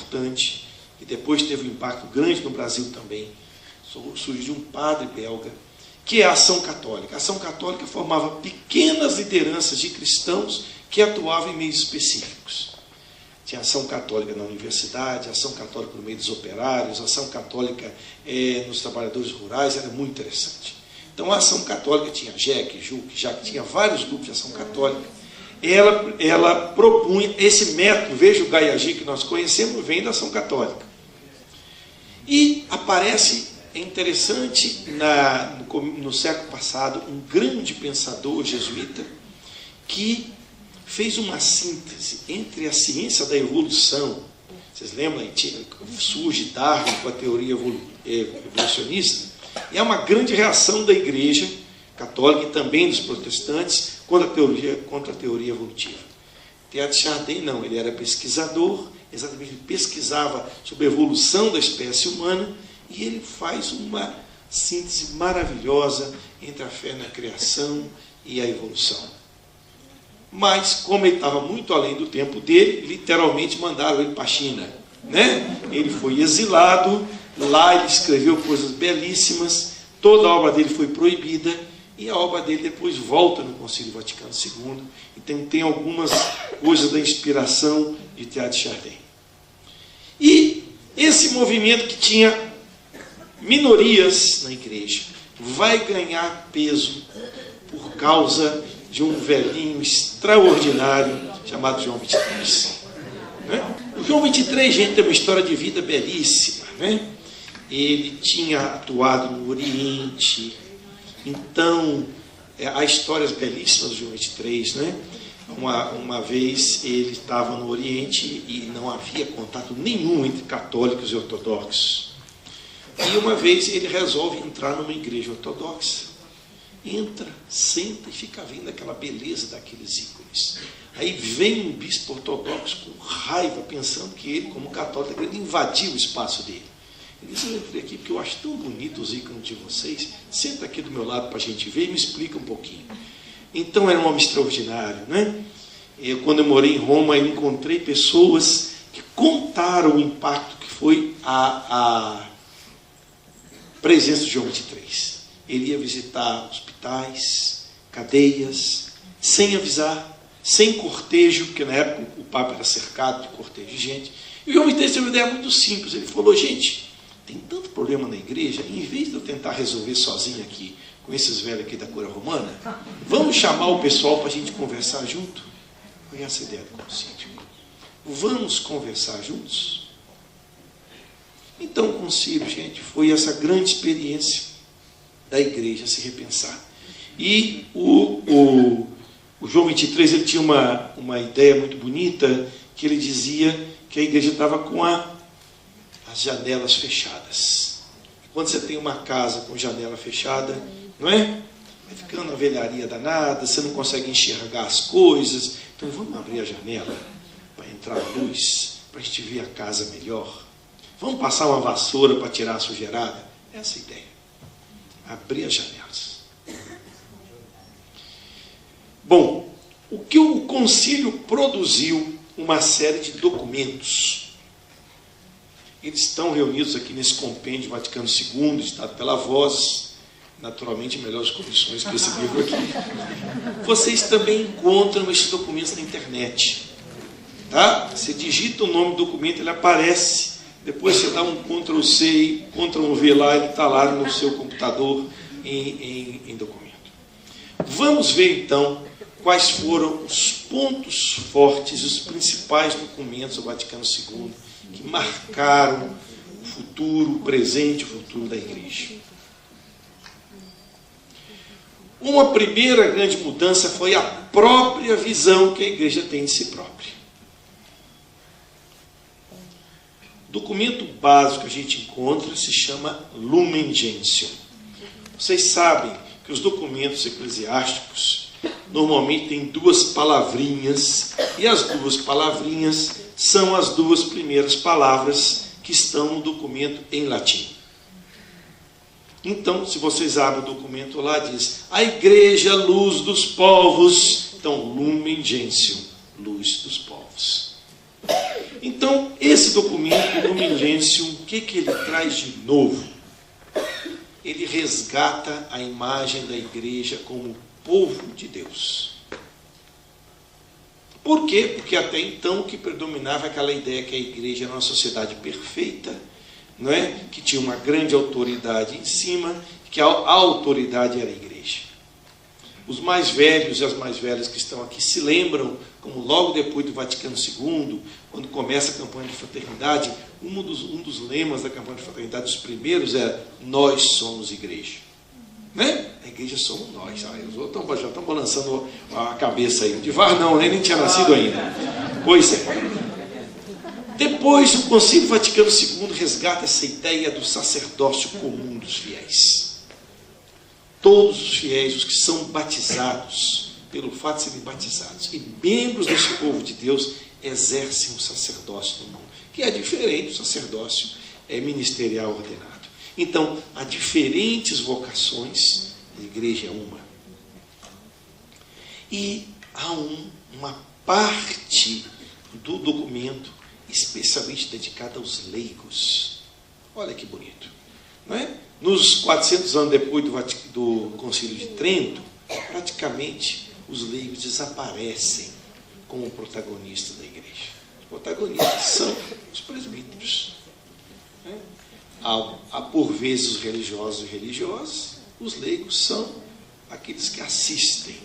importante, e depois teve um impacto grande no Brasil também. Surgiu um padre belga, que é a Ação Católica. A Ação Católica formava pequenas lideranças de cristãos que atuavam em meios específicos. Tinha ação católica na universidade, ação católica no meio dos operários, ação católica nos trabalhadores rurais, era muito interessante. Então a ação católica tinha JEC, JUC, tinha vários grupos de ação católica. Ela propunha esse método, veja o Gaiagi que nós conhecemos, vem da ação católica. E aparece, é interessante, no século passado, um grande pensador jesuíta que fez uma síntese entre a ciência da evolução. Vocês lembram? Surge Darwin com a teoria evolucionista, e é uma grande reação da Igreja Católica e também dos protestantes contra a teoria evolutiva. Teilhard de Chardin não, ele era pesquisador, exatamente, ele pesquisava sobre a evolução da espécie humana, e ele faz uma síntese maravilhosa entre a fé na criação e a evolução. Mas, como ele estava muito além do tempo dele, literalmente mandaram ele para a China, né? Ele foi exilado, lá ele escreveu coisas belíssimas, toda a obra dele foi proibida, e a obra dele depois volta no Concílio Vaticano II, então tem algumas coisas da inspiração de Teilhard de Chardin. E esse movimento que tinha minorias na igreja vai ganhar peso por causa de um velhinho extraordinário chamado João 23. Né? O João 23, gente, tem uma história de vida belíssima. Né? Ele tinha atuado no Oriente, então há histórias belíssimas do João 23. Né? Uma vez ele estava no Oriente e não havia contato nenhum entre católicos e ortodoxos. E uma vez ele resolve entrar numa igreja ortodoxa. Entra, senta e fica vendo aquela beleza daqueles ícones. Aí vem um bispo ortodoxo com raiva, pensando que ele, como católico, está querendo invadir o espaço dele. Ele diz: eu entrei aqui porque eu acho tão bonito os ícones de vocês, senta aqui do meu lado para a gente ver e me explica um pouquinho. Então era um homem extraordinário, né? Quando eu morei em Roma, eu encontrei pessoas que contaram o impacto que foi a presença de João 23. Ele ia visitar hospitais, cadeias, sem avisar, sem cortejo, porque na época o Papa era cercado de cortejo de gente. E o João 23 teve uma ideia muito simples. Ele falou: gente, tem tanto problema na igreja, em vez de eu tentar resolver sozinho aqui, com esses velhos aqui da cura romana, vamos chamar o pessoal para a gente conversar junto? Foi essa a ideia do concílio. Vamos conversar juntos? Então o concílio, gente, foi essa grande experiência da igreja se repensar. E o João 23 ele tinha uma ideia muito bonita, que ele dizia que a igreja estava com as janelas fechadas. Quando você tem uma casa com janela fechada, não é? Vai ficando uma velharia danada, você não consegue enxergar as coisas. Então vamos abrir a janela para entrar a luz, para a gente ver a casa melhor. Vamos passar uma vassoura para tirar a sujeirada. Essa é a ideia. Abrir as janelas. Bom, o que o concílio produziu? Uma série de documentos. Eles estão reunidos aqui nesse compêndio Vaticano II, editado pela Voz, naturalmente em melhores condições que esse livro aqui. Vocês também encontram esses documentos na internet. Tá? Você digita o nome do documento, ele aparece. Depois você dá um Ctrl+C e Ctrl+V lá, ele está lá no seu computador em documento. Vamos ver então quais foram os pontos fortes, os principais documentos do Vaticano II que marcaram o futuro, o presente e o futuro da igreja. Uma primeira grande mudança foi a própria visão que a igreja tem de si própria. O documento básico que a gente encontra se chama Lumen Gentium. Vocês sabem que os documentos eclesiásticos normalmente têm duas palavrinhas, e as duas palavrinhas são as duas primeiras palavras que estão no documento em latim. Então, se vocês abrem o documento lá, diz: a igreja, luz dos povos. Então, Lumen Gentium, luz dos povos. Então, esse documento, Lumen Gentium, o que ele traz de novo? Ele resgata a imagem da igreja como povo de Deus. Por quê? Porque até então o que predominava é aquela ideia que a igreja era uma sociedade perfeita, não é? Que tinha uma grande autoridade em cima, que a autoridade era a igreja. Os mais velhos e as mais velhas que estão aqui se lembram, como logo depois do Vaticano II, quando começa a campanha de fraternidade, um dos lemas da campanha de fraternidade, dos primeiros, era: nós somos igreja. Né? A igreja somos nós. Os outros já estão balançando a cabeça aí. De VAR não, nem tinha nascido ainda. Pois é. Depois, o Concílio Vaticano II resgata essa ideia do sacerdócio comum dos fiéis. Todos os fiéis, os que são batizados, pelo fato de serem batizados e membros desse povo de Deus, exercem um sacerdócio no mundo, que é diferente do sacerdócio ministerial ordenado. Então, há diferentes vocações, a igreja é uma. E há uma parte do documento especialmente dedicada aos leigos. Olha que bonito, não é? Nos 400 anos depois do Concílio de Trento, praticamente os leigos desaparecem como protagonistas da igreja. Os protagonistas são os presbíteros. Há por vezes os religiosos e religiosas, os leigos são aqueles que assistem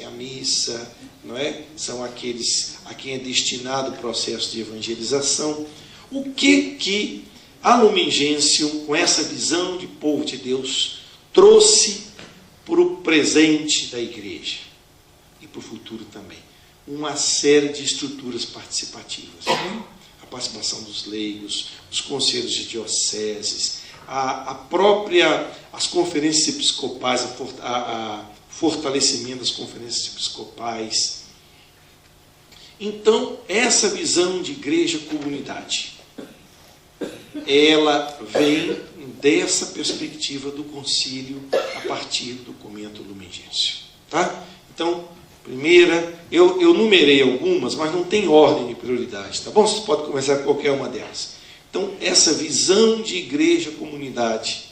à missa, não é? São aqueles a quem é destinado o processo de evangelização. O que a Lumen Gentium, com essa visão de povo de Deus, trouxe para o presente da igreja e para o futuro também? Uma série de estruturas participativas. A participação dos leigos, os conselhos de dioceses, as conferências episcopais, fortalecimento das conferências episcopais. Então, essa visão de igreja-comunidade, ela vem dessa perspectiva do concílio a partir do documento Lumen Gentium. Tá? Então, primeira, eu numerei algumas, mas não tem ordem de prioridade, tá bom? Vocês podem começar com qualquer uma delas. Então, essa visão de igreja-comunidade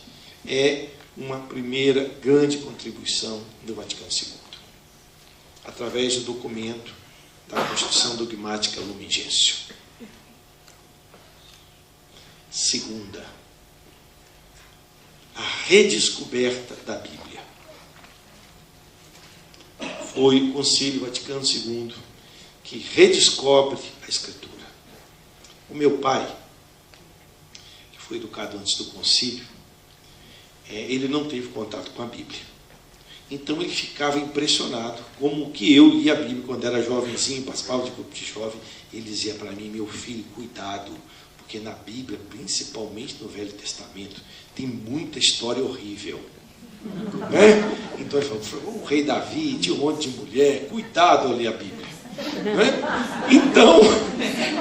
é uma primeira grande contribuição do Vaticano II, através do documento da Constituição Dogmática Lumen Gentium. Segunda, a redescoberta da Bíblia. Foi o Concílio Vaticano II que redescobre a Escritura. O meu pai, que foi educado antes do concílio, ele não teve contato com a Bíblia. Então ele ficava impressionado como que eu lia a Bíblia quando era jovenzinho, participava de grupo de jovem. Ele dizia para mim: meu filho, cuidado, porque na Bíblia, principalmente no Velho Testamento, tem muita história horrível. Né? Então ele falou: o rei Davi tinha um monte de mulher, cuidado ao ler a Bíblia. Né? Então,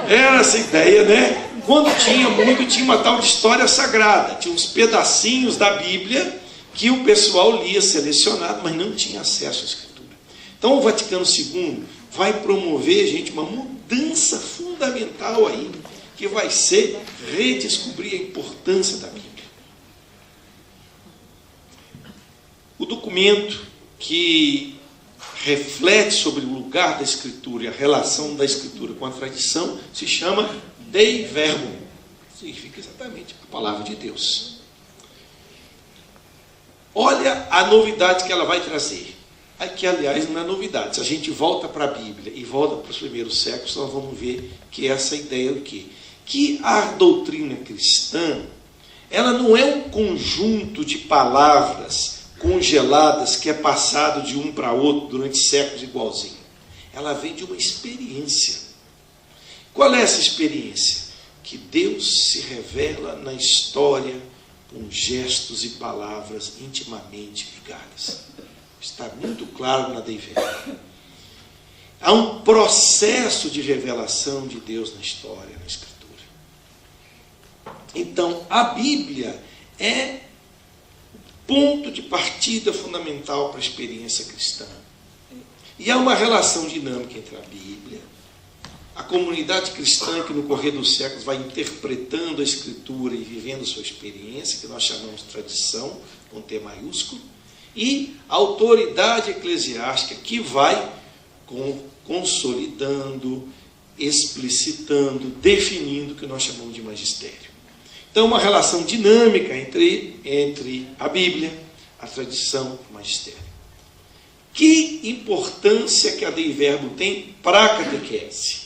era essa ideia, né? Quando tinha muito, tinha uma tal de história sagrada, tinha uns pedacinhos da Bíblia que o pessoal lia selecionado, mas não tinha acesso à Escritura. Então o Vaticano II vai promover, gente, uma mudança fundamental aí, que vai ser redescobrir a importância da Bíblia. O documento que reflete sobre o lugar da Escritura e a relação da Escritura com a tradição se chama Dei Verbum. Significa exatamente a palavra de Deus. Olha a novidade que ela vai trazer. Aqui, aliás, não é novidade. Se a gente volta para a Bíblia e volta para os primeiros séculos, nós vamos ver que essa ideia é o quê? Que a doutrina cristã, ela não é um conjunto de palavras congeladas que é passado de um para outro durante séculos igualzinho. Ela vem de uma experiência. Qual é essa experiência? Que Deus se revela na história com gestos e palavras intimamente ligadas. Está muito claro na Dei Verbum. Há um processo de revelação de Deus na história, na Escritura. Então, a Bíblia é ponto de partida fundamental para a experiência cristã. E há uma relação dinâmica entre a Bíblia a comunidade cristã que no correr dos séculos vai interpretando a Escritura e vivendo sua experiência, que nós chamamos de tradição, com T maiúsculo, e a autoridade eclesiástica que vai consolidando, explicitando, definindo o que nós chamamos de magistério. Então, uma relação dinâmica entre a Bíblia, a tradição e o magistério. Que importância que a Dei Verbum tem para a catequese?